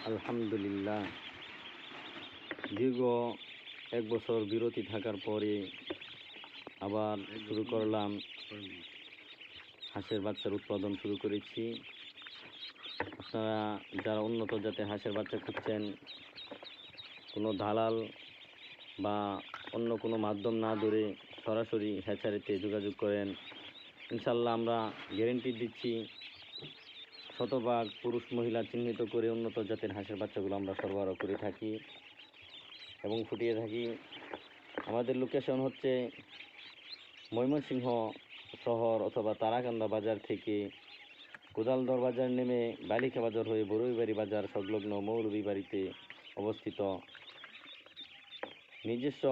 আলহামদুলিল্লাহ, দীর্ঘ এক বছর বিরতি থাকার পরে আবার শুরু করলাম। হাঁসের বাচ্চার উৎপাদন শুরু করেছি। আপনারা যারা উন্নত জাতের হাঁসের বাচ্চা খুঁজছেন, কোনো দালাল বা অন্য কোনো মাধ্যম না ধরে সরাসরি হ্যাচারিতে যোগাযোগ করেন। ইনশাল্লাহ আমরা গ্যারেন্টি দিচ্ছি, শতভাগ পুরুষ মহিলা চিহ্নিত করে উন্নত জাতের হাঁসের বাচ্চাগুলো আমরা সরবরাহ করে থাকি এবং ফুটিয়ে থাকি। আমাদের লোকেশন হচ্ছে ময়মনসিংহ শহর অথবা তারাকান্দা বাজার থেকে কোদালদর বাজার নেমে বালিকা বাজার হয়ে বড়ুইবাড়ি বাজার সংলগ্ন মৌলভী বাড়িতে অবস্থিত। নিজস্ব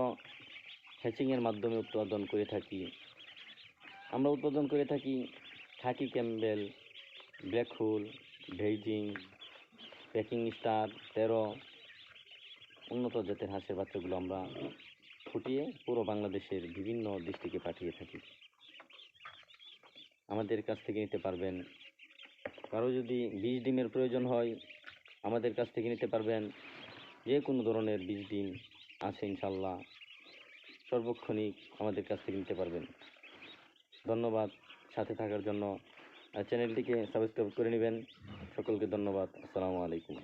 হ্যাচিংয়ের মাধ্যমে উৎপাদন করে থাকি। আমরা উৎপাদন করে থাকি খাকি Campbell, black hole, Beijing, packing star 13 উন্নত জাতের হাঁসের বাচ্চাগুলো আমরা ফুটিয়ে পুরো বাংলাদেশের বিভিন্ন ডিস্ট্রিক্টে পাঠিয়ে থাকি। আমাদের কাছ থেকে নিতে পারবেন। কারো যদি বীজ ডিমের প্রয়োজন হয়, আমাদের কাছ থেকে নিতে পারবেন। যে কোনো ধরনের বীজ ডিম আছে ইনশাল্লাহ, সর্বক্ষণিক আমাদের কাছ থেকে নিতে পারবেন। ধন্যবাদ সাথে থাকার জন্য। চ্যানেলটিকে সাবস্ক্রাইব করে নেবেন। সকলকে ধন্যবাদ। আসসালামু আলাইকুম।